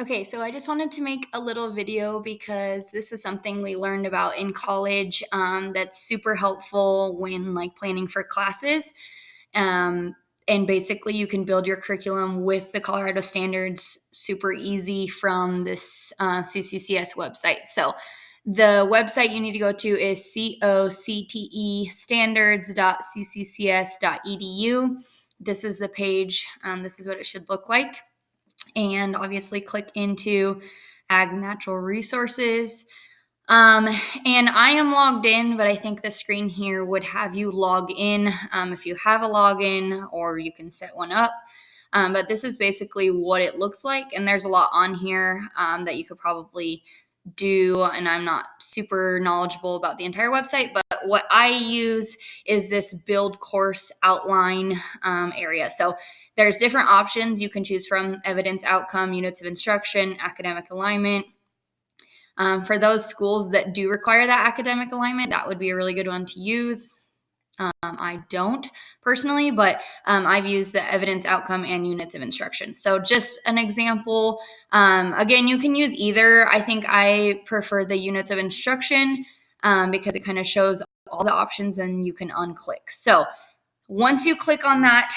Okay, so I just wanted to make a little video because this is something we learned about in college that's super helpful when planning for classes. And basically, you can build your curriculum with the Colorado standards super easy from this CCCS website. So the website you need to go to is coctestandards.cccs.edu. This is the page. This is what it should look like. And obviously click into Ag Natural Resources. And I am logged in, but I think the screen here would have you log in if you have a login, or you can set one up. But this is basically what it looks like. And there's a lot on here that you could probably do. And I'm not super knowledgeable about the entire website, but what I use is this build course outline area. So there's different options you can choose from: evidence, outcome, units of instruction, academic alignment. For those schools that do require that academic alignment, that would be a really good one to use. I don't personally, but I've used the evidence, outcome, and units of instruction. So just an example. Again, you can use either. I think I prefer the units of instruction because it kind of shows all the options and you can unclick. So once you click on that,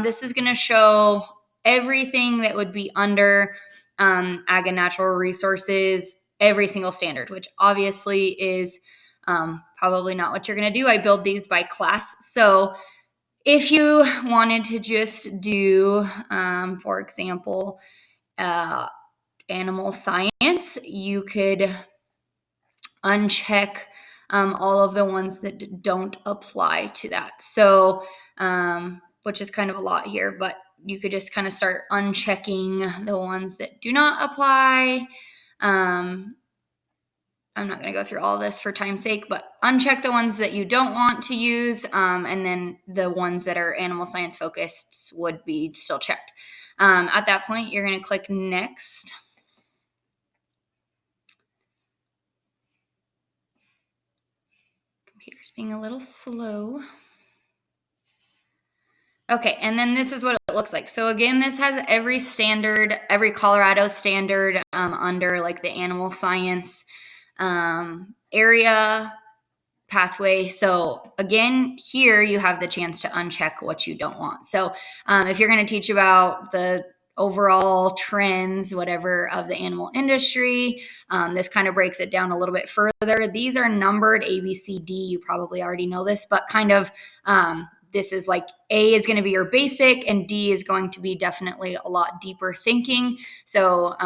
this is going to show everything that would be under Ag and Natural Resources, every single standard, which obviously is probably not what you're going to do. I build these by class. So if you wanted to just do, for example, animal science, you could uncheck all of the ones that don't apply to that. So, which is kind of a lot here, but you could just kind of start unchecking the ones that do not apply. I'm not going to go through all of this for time's sake, but uncheck the ones that you don't want to use, and then the ones that are animal science focused would be still checked. At that point, you're going to click next. Computer's being a little slow. Okay, and then this is what it looks like. So again, this has every standard, every Colorado standard under the animal science area pathway. So again, here you have the chance to uncheck what you don't want. So if you're going to teach about the overall trends, whatever, of the animal industry, this kind of breaks it down a little bit further. These are numbered A, B, C, D. You probably already know this, but kind of this is A is going to be your basic, and D is going to be definitely a lot deeper thinking. So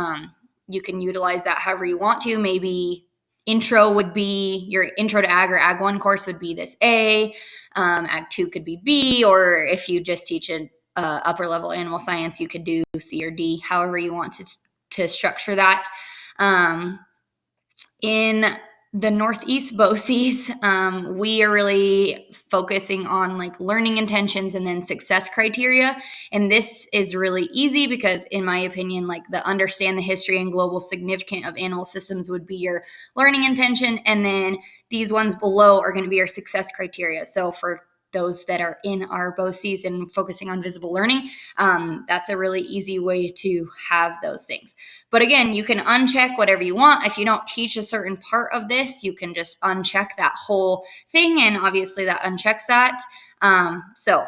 you can utilize that however you want to. Maybe intro would be your intro to ag, or ag 1 course would be this A, ag 2 could be B, or if you just teach an upper level animal science, you could do C or D, however you want to structure that. In the Northeast BOCES, we are really focusing on learning intentions and then success criteria. And this is really easy because, in my opinion, the understand the history and global significance of animal systems would be your learning intention. And then these ones below are going to be your success criteria. So for those that are in our BOCES and focusing on visible learning, that's a really easy way to have those things. But again, you can uncheck whatever you want. If you don't teach a certain part of this, you can just uncheck that whole thing, and obviously that unchecks that. So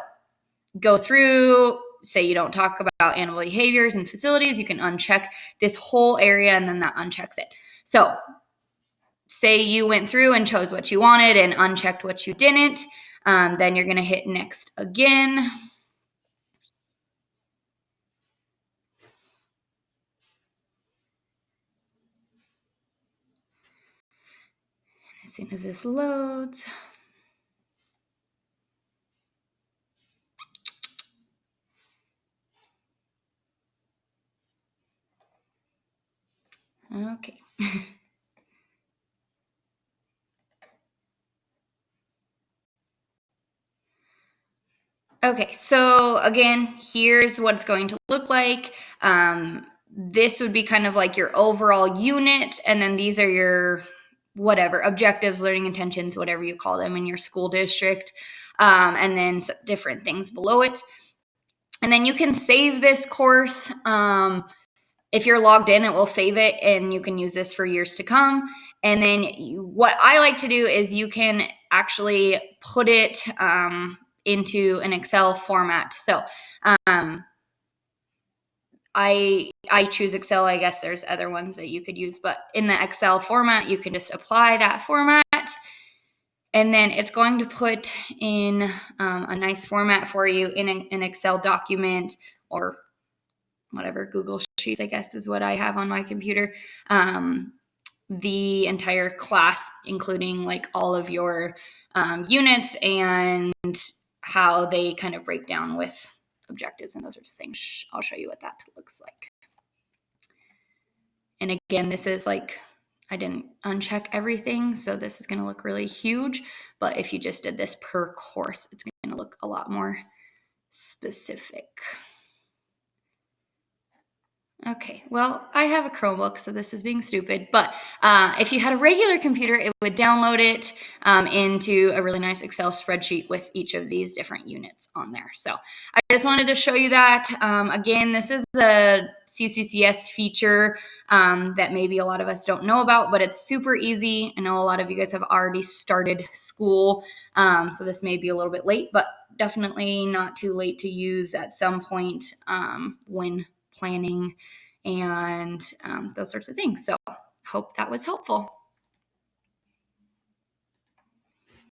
go through, say you don't talk about animal behaviors and facilities, you can uncheck this whole area, and then that unchecks it. So say you went through and chose what you wanted and unchecked what you didn't. Then you're going to hit next again. As soon as this loads. Okay. Okay, so again, here's what it's going to look like. This would be kind of your overall unit, and then these are your whatever objectives, learning intentions, whatever you call them in your school district, and then different things below it. And then you can save this course if you're logged in, it will save it and you can use this for years to come. And then what I like to do is you can actually put it into an Excel format. So I choose Excel. I guess there's other ones that you could use, but in the Excel format, you can just apply that format. And then it's going to put in a nice format for you in an Excel document, or whatever, Google Sheets, I guess is what I have on my computer. The entire class, including like all of your units and how they kind of break down with objectives and those sorts of things. I'll show you what that looks like. And again, this is like, I didn't uncheck everything, so this is going to look really huge. But if you just did this per course, it's going to look a lot more specific. Okay, well, I have a Chromebook, so this is being stupid, but if you had a regular computer, it would download it into a really nice Excel spreadsheet with each of these different units on there. So I just wanted to show you that. Again, this is a CCCS feature that maybe a lot of us don't know about, but it's super easy. I know a lot of you guys have already started school, so this may be a little bit late, but definitely not too late to use at some point when planning and those sorts of things. So hope that was helpful.